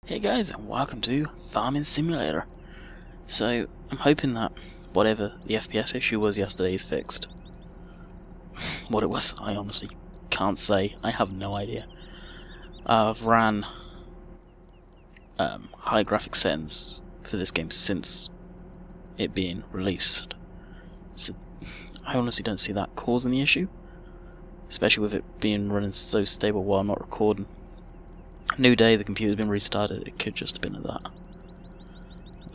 Hey guys, and welcome to Farming Simulator. So, I'm hoping that whatever the FPS issue was yesterday is fixed. What it was, I honestly can't say. I have no idea. I've ran high graphics settings for this game since it being released. So, I honestly don't see that causing the issue. Especially with it being running so stable while I'm not recording. New day, the computer's been restarted, it could just have been at that.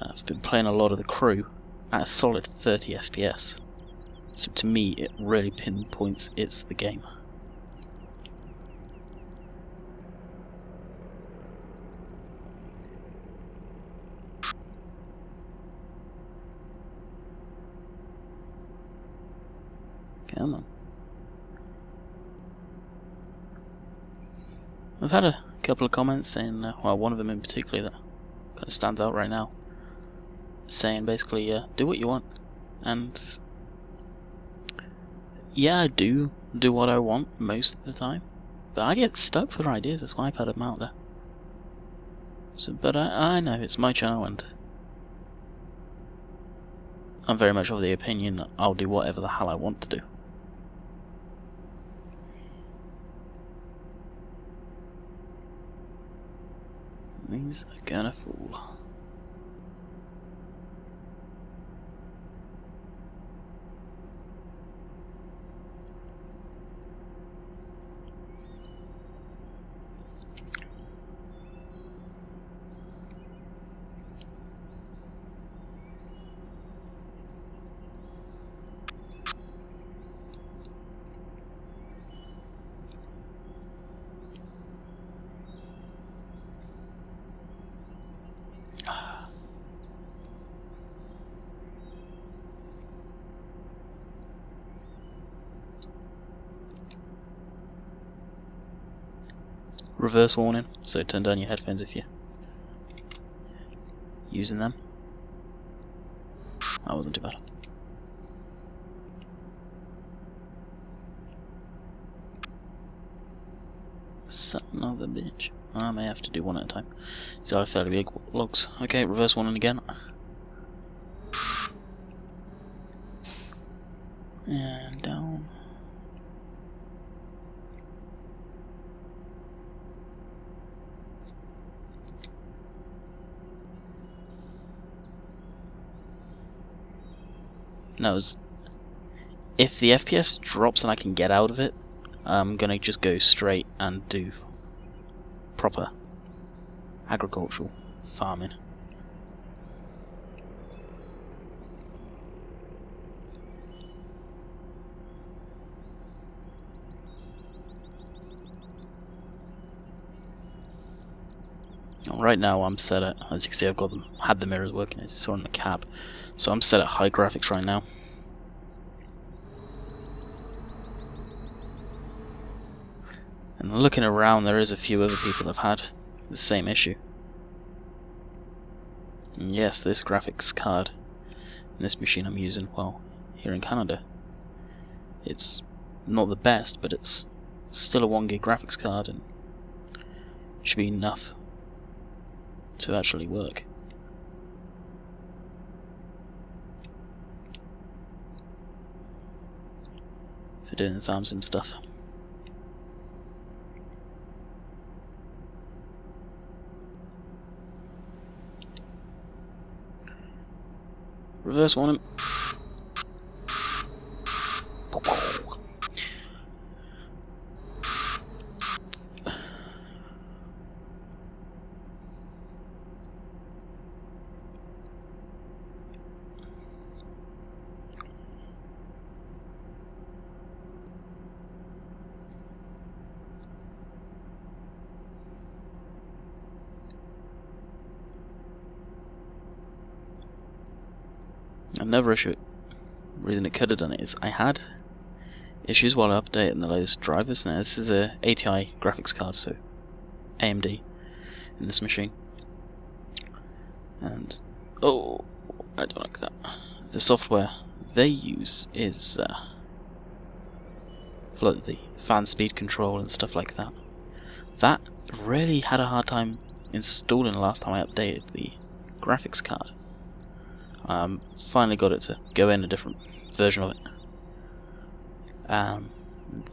I've been playing a lot of the crew at a solid 30 FPS. So to me, it really pinpoints it's the game. Come on. I've had a couple of comments saying, well, one of them in particular that kind of stands out right now, saying basically, do what you want. And yeah, I do what I want most of the time, but I get stuck for ideas. That's why I put them out there. So, but I know it's my channel, and I'm very much of the opinion I'll do whatever the hell I want to do. These are gonna fool. Reverse warning, so turn down your headphones if you're using them. That wasn't too bad. Son of a bitch. I may have to do one at a time. These are fairly big logs. Okay, reverse warning again. And down. knows if the FPS drops and I can get out of it, I'm gonna just go straight and do proper agricultural farming. Right now I'm set at, as you can see, I've got them, had the mirrors working, as you saw in the cab, so I'm set at high graphics right now. And looking around, there is a few other people that have had the same issue. And yes, this graphics card, and this machine I'm using, well, here in Canada, it's not the best, but it's still a 1 gig graphics card, and should be enough to actually work. For doing the farm sim stuff. Reverse warning. Another issue, reason it could have done it is I had issues while updating the latest drivers. Now this is a ATI graphics card, so AMD in this machine, and oh, I don't like that. The software they use is for like the fan speed control and stuff like that. That really had a hard time installing the last time I updated the graphics card. Finally got it to go in a different version of it.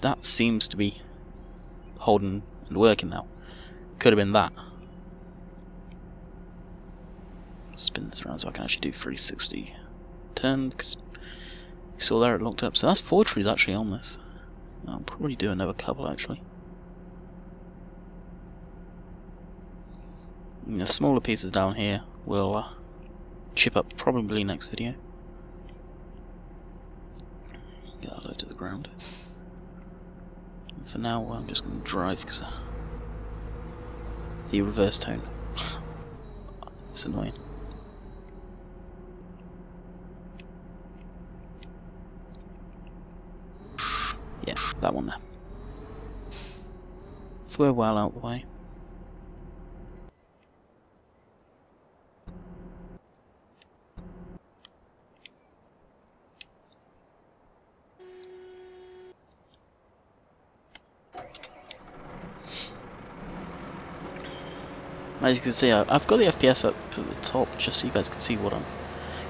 That seems to be holding and working now. Could have been that. Spin this around so I can actually do 360 turn, because you saw there it locked up. So that's 4 trees actually on this. I'll probably do another couple actually. And the smaller pieces down here will chip up probably next video. Get that low to the ground. And for now I'm just going to drive because the reverse tone. It's annoying. Yeah, that one there. So we're well out of the way. As you can see, I've got the FPS up at the top just so you guys can see what I'm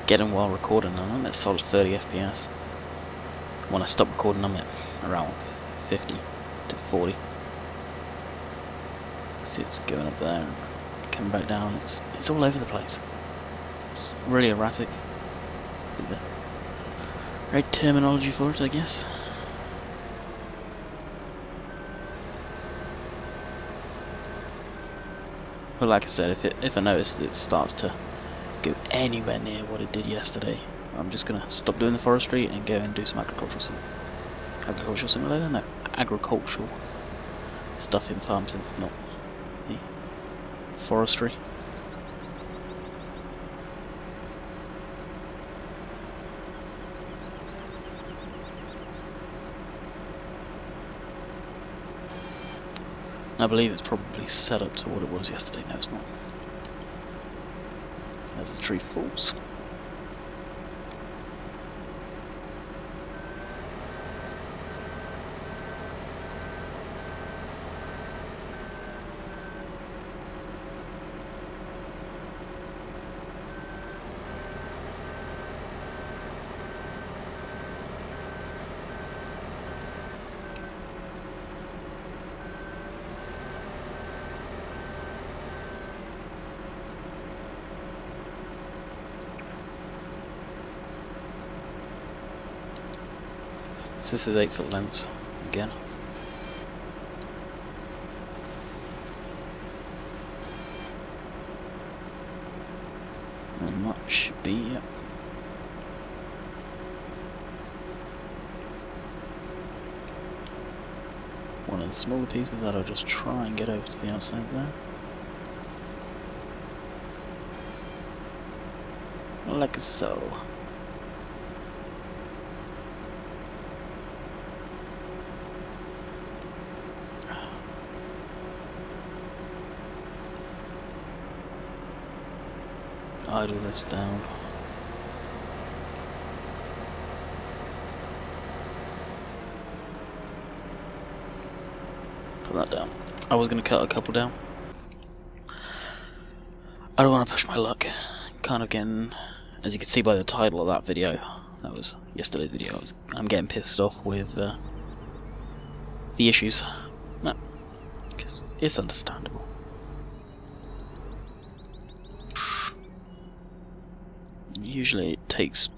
getting while recording, and I'm at solid 30 FPS. When I stop recording I'm at around 50 to 40. See, it's going up there and coming back down. It's all over the place. It's really erratic. The right terminology for it, I guess. But like I said, if I notice that it starts to go anywhere near what it did yesterday, I'm just gonna stop doing the forestry and go and do some agricultural simulator? No, agricultural stuff in farms, and not the forestry. I believe it's probably set up to what it was yesterday. No, it's not. As the tree falls. So this is 8-foot lengths again. And that should be, yep. One of the smaller pieces that I'll just try and get over to the outside there. Like so. Idle this down. Put that down. I was going to cut a couple down. I don't want to push my luck. Kind of getting, as you can see by the title of that video, that was yesterday's video, I'm getting pissed off with the issues. No, because it's understandable. Usually it takes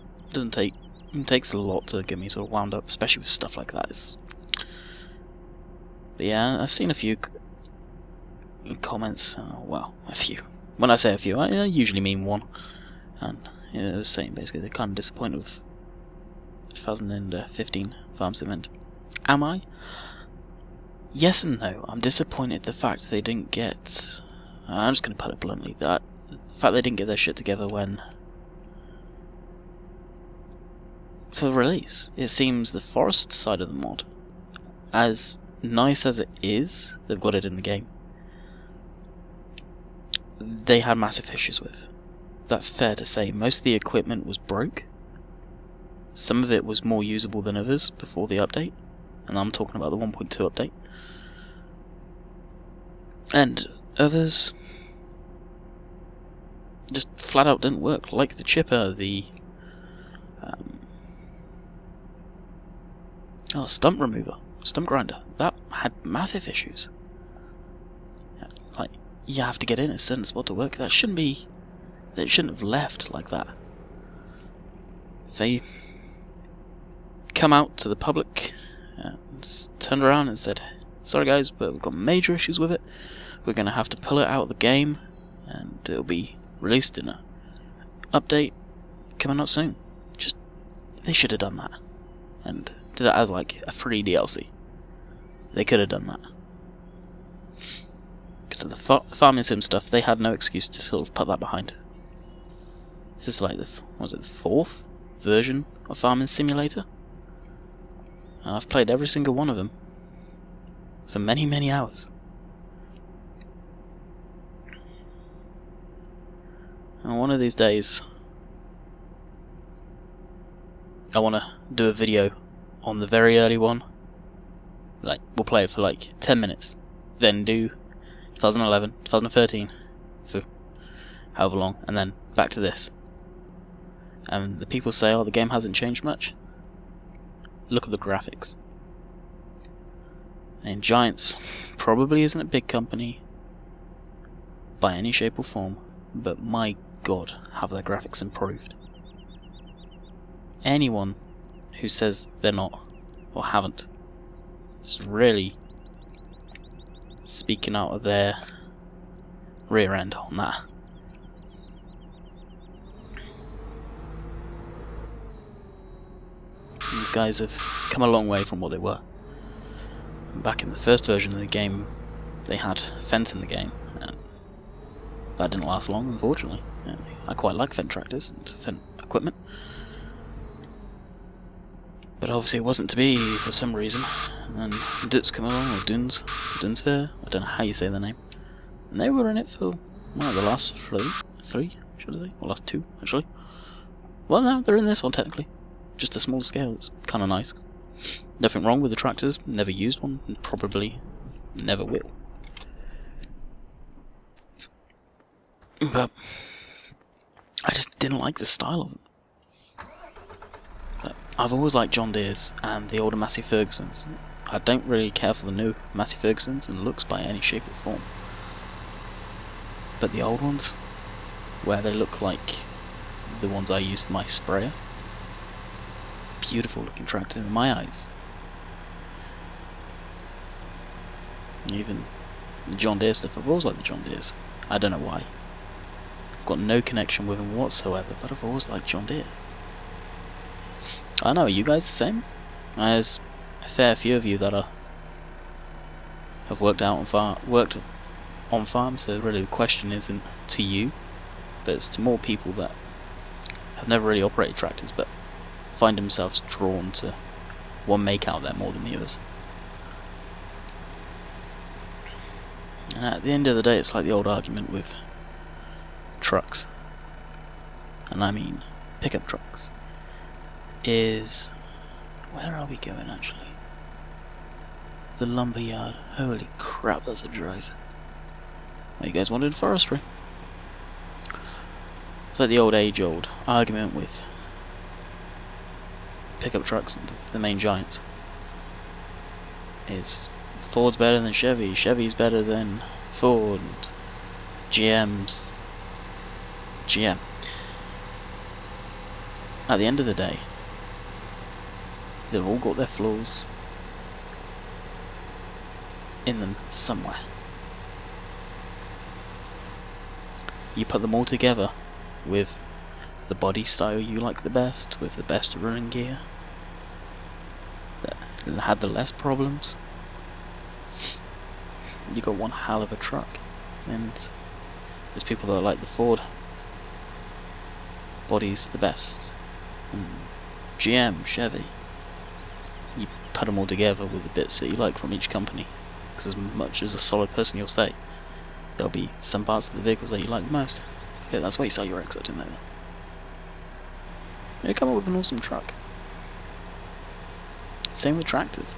a lot to get me sort of wound up, especially with stuff like that. But yeah, I've seen a few comments. Well, a few. When I say a few, I usually mean one. And it was saying basically they're kind of disappointed with 2015 Farms event. Am I? Yes and no. I'm disappointed the fact they didn't get. I'm just going to put it bluntly. The fact they didn't get their shit together when. For release. It seems the forest side of the mod, as nice as it is, they've got it in the game, they had massive issues with. That's fair to say. Most of the equipment was broke. Some of it was more usable than others before the update, and I'm talking about the 1.2 update. And others, just flat out didn't work. Like the chipper, the stump remover, stump grinder, that had massive issues. Like, you have to get in a certain spot to work. That shouldn't have left like that. They come out to the public and turned around and said, sorry guys, but we've got major issues with it. We're going to have to pull it out of the game, and it'll be released in an update coming out soon. They should have done that, and did it as like a free DLC. They could have done that. Because of the farming sim stuff, they had no excuse to sort of put that behind. This is like the 4th version of Farming Simulator. I've played every single one of them for many, many hours. And one of these days, I want to do a video on the very early one. Like, we'll play it for like 10 minutes, then do 2011, 2013, for however long, and then back to this. And the people say, oh, the game hasn't changed much. Look at the graphics. And Giants probably isn't a big company by any shape or form, but my god, have their graphics improved. Anyone who says they're not, or haven't, is really speaking out of their rear end on that. These guys have come a long way from what they were. Back in the first version of the game, they had fence in the game, and that didn't last long, unfortunately. I quite like Fendt tractors and Fendt equipment, but obviously it wasn't to be for some reason. And then Duts come along, or Dunsfair, I don't know how you say their name, and they were in it for the last three, should I say, or last 2 actually. Well, no, they're in this one technically, just a small scale. It's kind of nice. Nothing wrong with the tractors. Never used one, and probably never will. But I just didn't like the style of them. But I've always liked John Deere's and the older Massey Fergusons. I don't really care for the new Massey Fergusons and looks by any shape or form. But the old ones, where they look like the ones I use for my sprayer, beautiful looking tractor in my eyes. And even the John Deere stuff, I've always liked the John Deere's. I don't know why. I've got no connection with them whatsoever, but I've always liked John Deere. I know, are you guys the same? There's a fair few of you that have worked on farms, so really the question isn't to you, but it's to more people that have never really operated tractors, but find themselves drawn to one make out there more than the others. And at the end of the day, it's like the old argument with trucks, and I mean pickup trucks, is, where are we going actually? The lumberyard. Holy crap, that's a drive. Well, you guys wanted forestry. It's like the old age-old argument with pickup trucks and the main giants. Is Ford's better than Chevy, Chevy's better than Ford, and GM's GM. At the end of the day, they've all got their flaws in them somewhere. You put them all together with the body style you like the best, with the best running gear that had the less problems, you got one hell of a truck. And there's people that like the Ford body's the best, and GM, Chevy. You put them all together with the bits that you like from each company, because as much as a solid person you'll say, there'll be some parts of the vehicles that you like the most. Okay, that's why you sell your Exo, didn't they? You come up with an awesome truck. Same with tractors.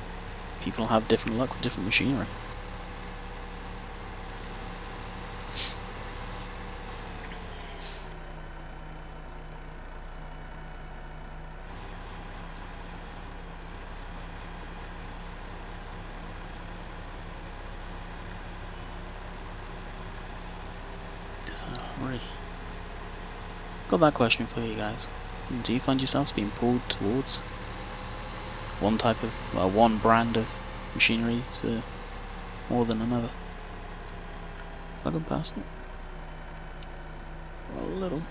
People have different luck with different machinery. Really got that question for you guys. Do you find yourselves being pulled towards one type of, well, one brand of machinery to more than another? Have I gone past it? A little.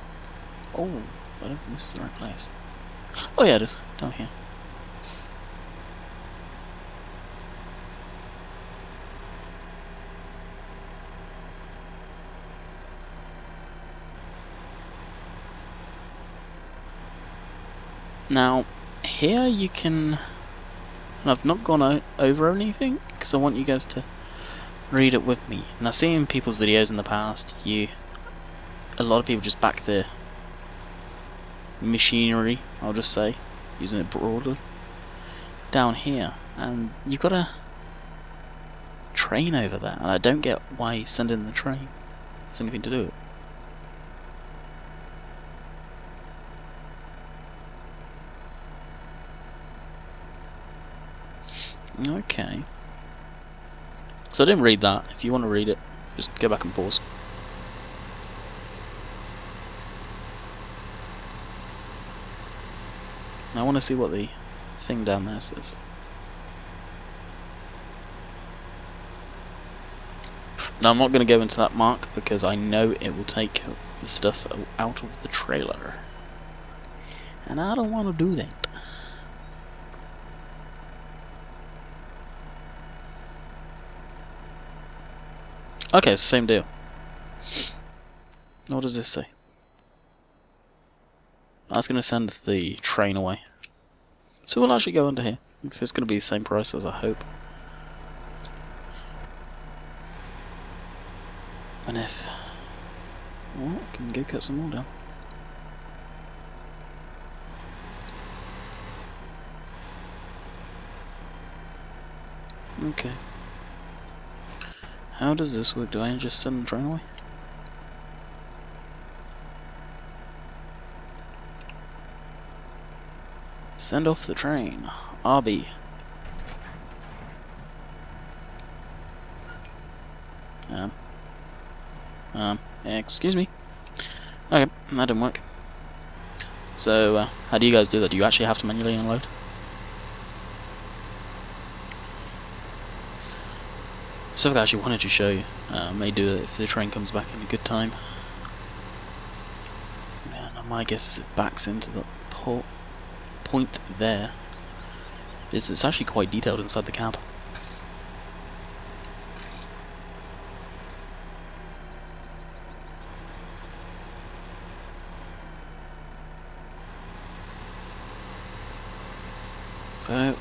Oh, I don't think this is the right place. Oh yeah, it is. Down here. Now, here you can... And I've not gone over anything, because I want you guys to read it with me. And I've seen people's videos in the past, a lot of people just back their machinery, I'll just say, using it broadly, down here. And you've got a train over there, and I don't get why you send in the train. Has anything to do with it. Okay. So I didn't read that. If you want to read it, just go back and pause. I want to see what the thing down there says. Now I'm not going to go into that mark because I know it will take the stuff out of the trailer. And I don't want to do that. Okay, it's the same deal. What does this say? That's going to send the train away. So we'll actually go under here. If it's going to be the same price as I hope. And if... Well, I can go cut some more down. Okay. How does this work? Do I just send the train away? Send off the train. RB. Excuse me. Okay, that didn't work. So, how do you guys do that? Do you actually have to manually unload? Something I actually wanted to show you. I may do it if the train comes back in a good time. And my guess is it backs into the point there. It's actually quite detailed inside the cab. So,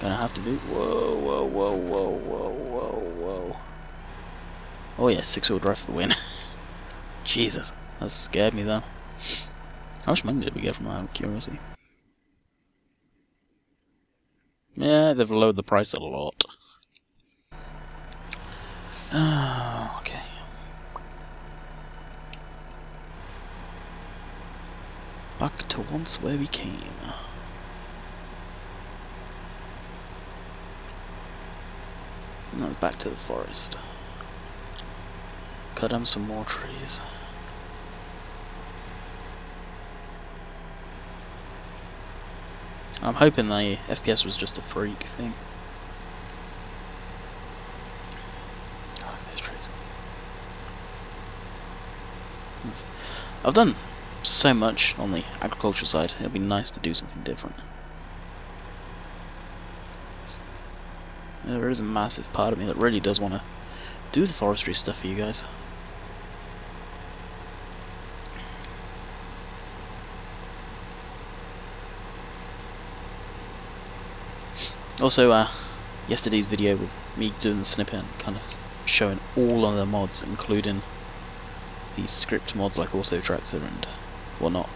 gonna have to do. Whoa, whoa, whoa, whoa, whoa, whoa, whoa. Oh yeah, 6-wheel drive for the win. Jesus, that scared me though. How much money did we get from that? Out of curiosity. Yeah, they've lowered the price a lot. Okay. Back to once where we came. And that's back to the forest. Cut down some more trees. I'm hoping the FPS was just a freak thing. Oh, those trees. I've done so much on the agricultural side, it'd be nice to do something different. There is a massive part of me that really does want to do the forestry stuff for you guys. Also, yesterday's video with me doing the snippet and kind of showing all of the mods, including these script mods like Auto Tractor and whatnot.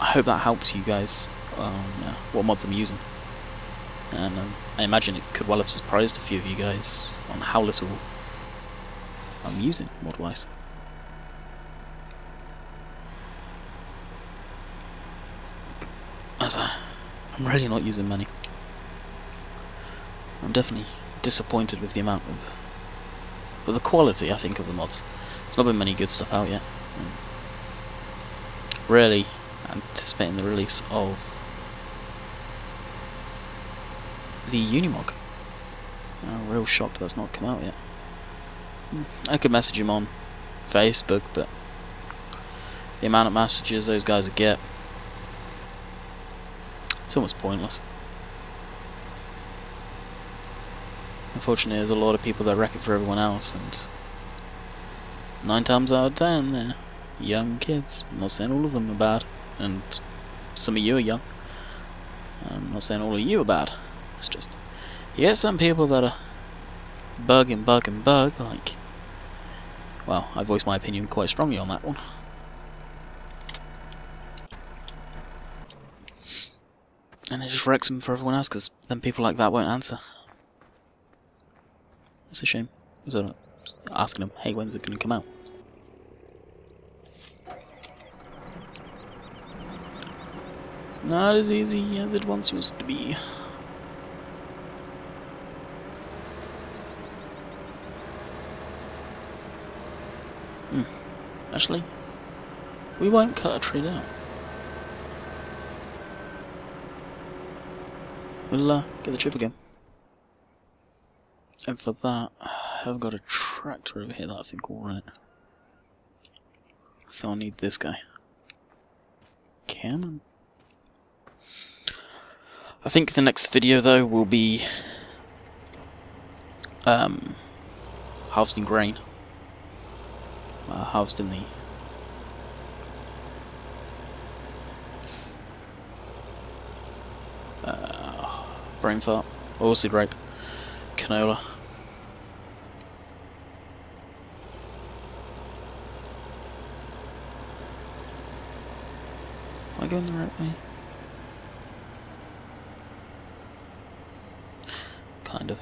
I hope that helped you guys on what mods I'm using. And I imagine it could well have surprised a few of you guys on how little I'm using mod-wise. As I'm really not using many. I'm definitely disappointed with the amount of But the quality, I think, of the mods, there's not been many good stuff out yet. Really anticipating the release of the Unimog. I'm real shocked that's not come out yet. I could message him on Facebook, but the amount of messages those guys get, it's almost pointless. Unfortunately, there's a lot of people that wreck it for everyone else, and 9 times out of 10 they're young kids. I'm not saying all of them are bad, and some of you are young. I'm not saying all of you are bad. It's just, you get some people that are bug, like, well, I voiced my opinion quite strongly on that one. And it just wrecks them for everyone else, because then people like that won't answer. It's a shame. So asking them, hey, when's it going to come out? It's not as easy as it once used to be. Actually, we won't cut a tree down. We'll get the chip again. And for that, I've got a tractor over here that I think will run it. So I'll need this guy. Come on. I think the next video though will be harvesting grain. Harvesting the brain fart, oilseed rape, canola. Am I going the right way? Kind of.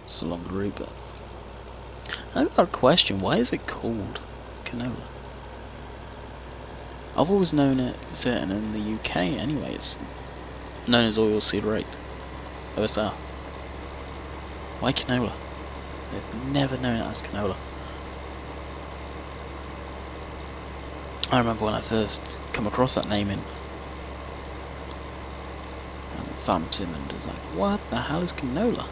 It's a long route, but I've got a question. Why is it called canola? I've always known it, and in the UK anyway, it's known as oilseed rape. OSR. Why canola? I've never known it as canola. I remember when I first come across that name in Farm Sim, and I was like, what the hell is canola?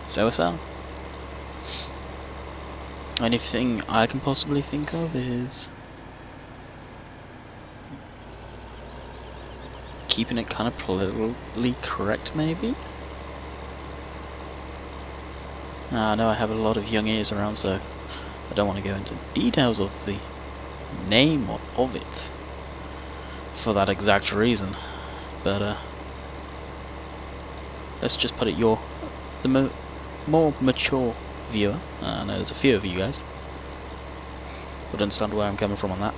So OSR. Anything I can possibly think of is keeping it kind of politically correct, maybe? I know I have a lot of young ears around, so I don't want to go into details of the name of it for that exact reason, but let's just put it the more mature viewer, I know there's a few of you guys, would understand where I'm coming from on that.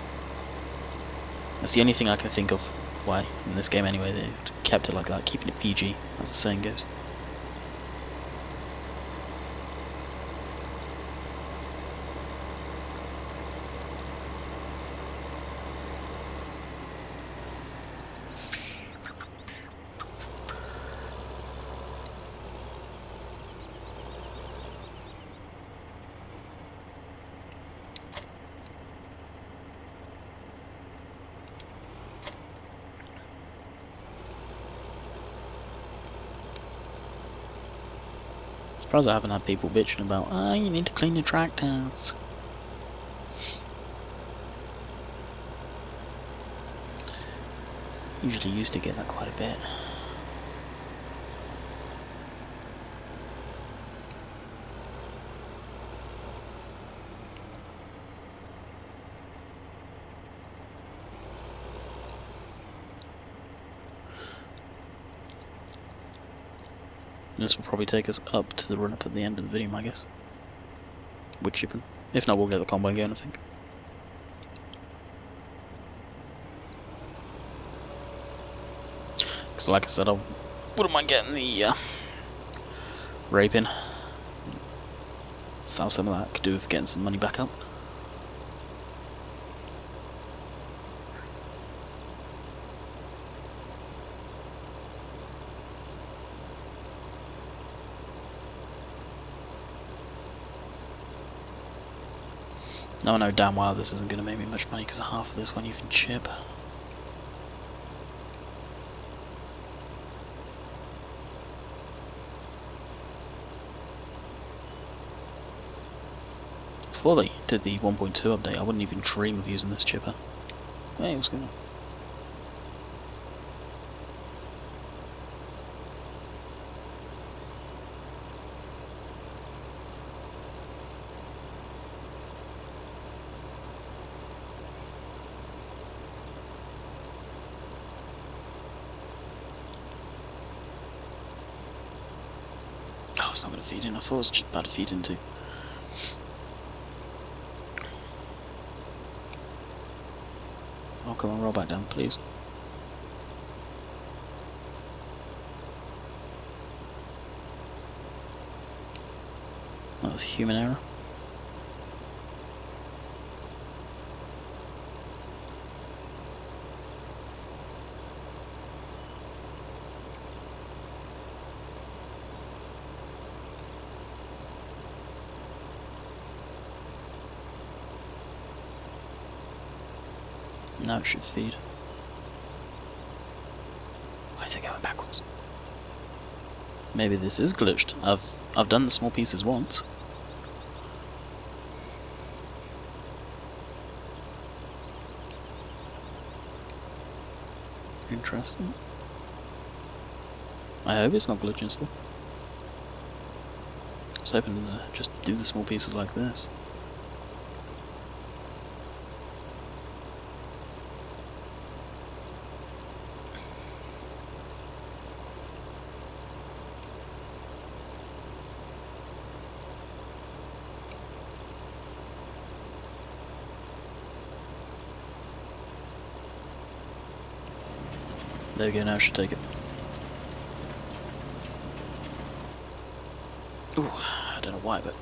That's the only thing I can think of why, in this game anyway, they kept it like that, keeping it PG, as the saying goes. Surprised I haven't had people bitching about, you need to clean your tractors. Usually used to get that quite a bit. This will probably take us up to the run-up at the end of the video, I guess. With chipping. If not, we'll get the combine going, I think. Because like I said, I wouldn't mind getting the raping. Sell some of that, could do with getting some money back up. Now I know damn well this isn't going to make me much money because half of this won't even chip. Before they did the 1.2 update, I wouldn't even dream of using this chipper. Hey, what's going on? Oh, it's not going to feed in. I thought it was just about to feed into. Oh, come on, roll back down, please. That was human error. Now it should feed. Why is it going backwards? Maybe this is glitched. I've done the small pieces once. Interesting. I hope it's not glitching still. I was hoping to just do the small pieces like this. There we go, now I should take it. Ooh, I don't know why, but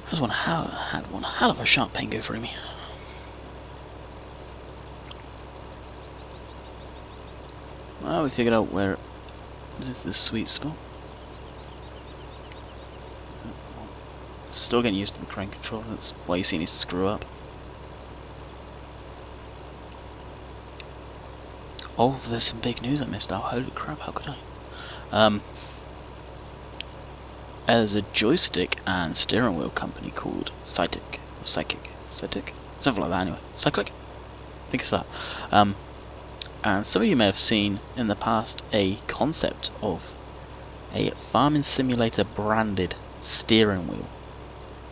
I just had one hell of a sharp pain go through me. Well, we figured out where there's this sweet spot. Still getting used to the crank control, that's why you see me screw up. Oh, there's some big news I missed out. Holy crap, how could I? There's a joystick and steering wheel company called Psychic, something like that anyway. Cyclic? I think it's that. And some of you may have seen in the past a concept of a farming simulator branded steering wheel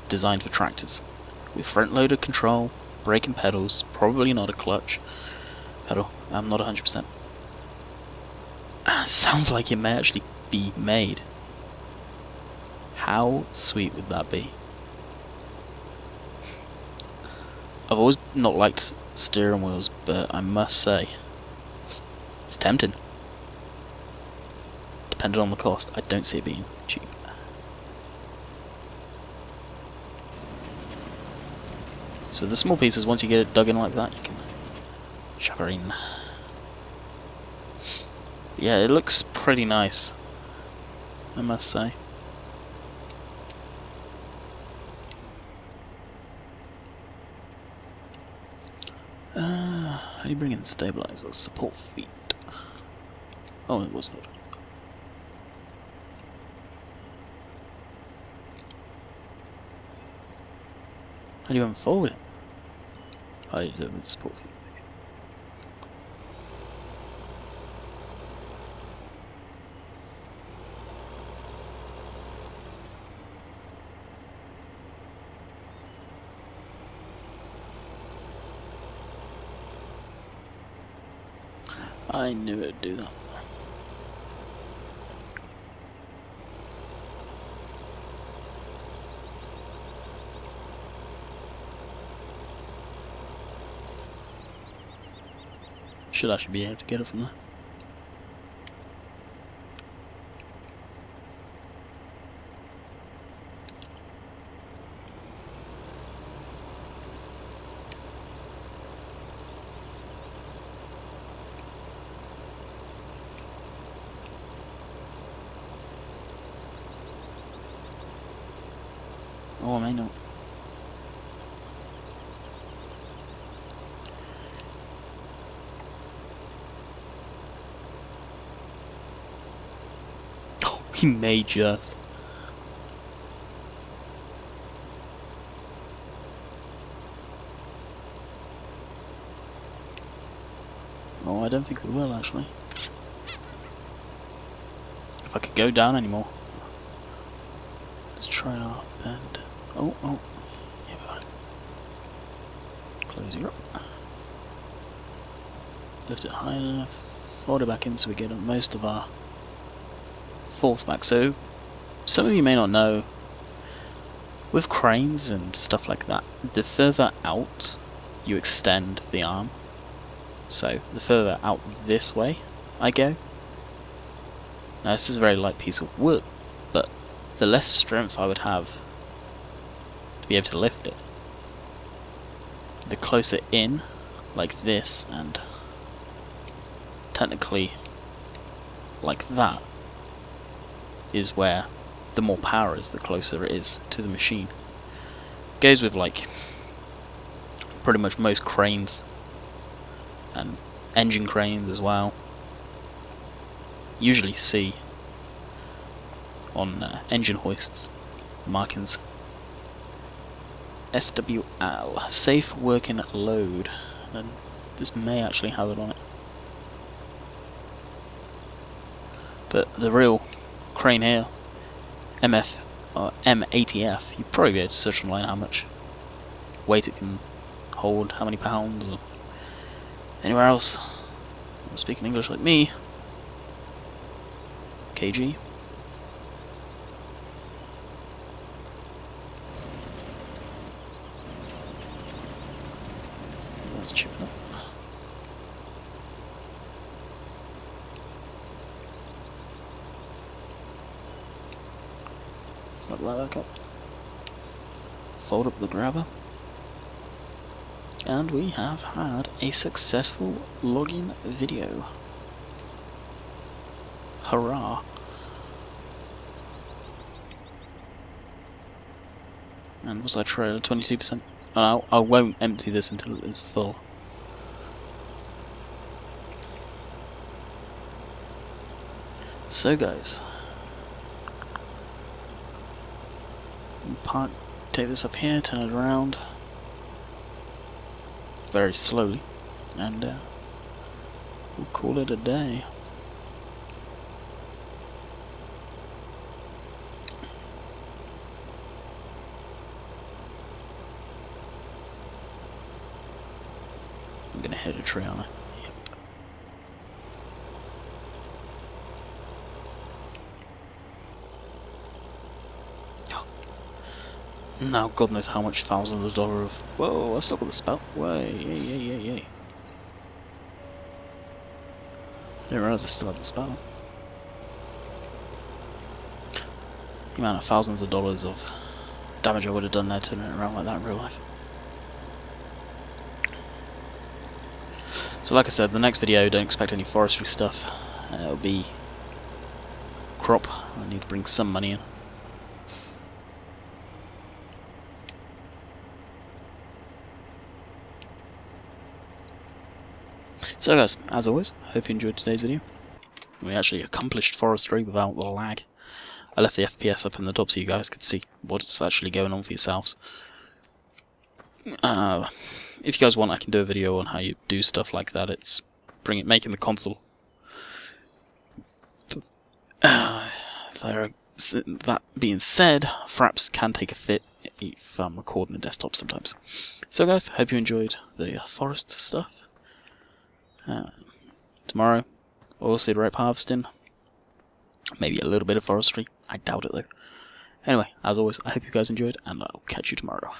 designed for tractors with front loader control, braking pedals, probably not a clutch pedal. I'm not 100%. Sounds like it may actually be made. How sweet would that be? I've always not liked steering wheels, but I must say, it's tempting. Depending on the cost, I don't see it being cheap. So with the small pieces, once you get it dug in like that, you can chuck her in. Yeah, it looks pretty nice, I must say. How do you bring in the stabilizer? Support feet. Oh, it was not. How do you unfold it? Oh, you do it with the support feet. I knew it'd do that. Should actually be able to get it from there. Oh, I may not. We may just. Oh, I don't think we will actually. If I could go down anymore. Let's try our bend. Oh. Yeah, we got it. Close you up. Lift it high enough. Fold it back in so we get most of our force back. So, some of you may not know, with cranes and stuff like that, the further out you extend the arm, so the further out this way I go. Now this is a very light piece of wood, but the less strength I would have to be able to lift it. The closer in, like this, and technically like that, is where the more power is, the closer it is to the machine. Goes with like pretty much most cranes and engine cranes as well. Usually see on engine hoists markings SWL, safe working load, and this may actually have it on it. But the real crane here, MF or M80F, you'd probably be able to search online how much weight it can hold, how many pounds, or anywhere else. Speaking English like me, kg. Let's chip it up. Snap that back up. Fold up the grabber. And we have had a successful login video. Hurrah! And was I trailer 22%? I won't empty this until it is full. So guys, take this up here, turn it around very slowly, and we'll call it a day. I'm gonna hit a tree on it. Now God knows how much thousands of dollars of... Whoa, I still got the spout. Way, yay. I didn't realise I still had the spout. The amount of thousands of dollars of damage I would have done there turning it around like that in real life. So like I said, the next video, don't expect any forestry stuff. It'll be crop. I need to bring some money in. So guys, as always, hope you enjoyed today's video. We actually accomplished forestry without the lag. I left the FPS up in the top so you guys could see what's actually going on for yourselves. If you guys want, I can do a video on how you do stuff like that. It's making the console. That being said, fraps can take a fit if I'm recording the desktop sometimes. So guys, hope you enjoyed the forest stuff. Tomorrow, oilseed rape harvesting, maybe a little bit of forestry. I doubt it though. Anyway, as always, I hope you guys enjoyed, and I'll catch you tomorrow.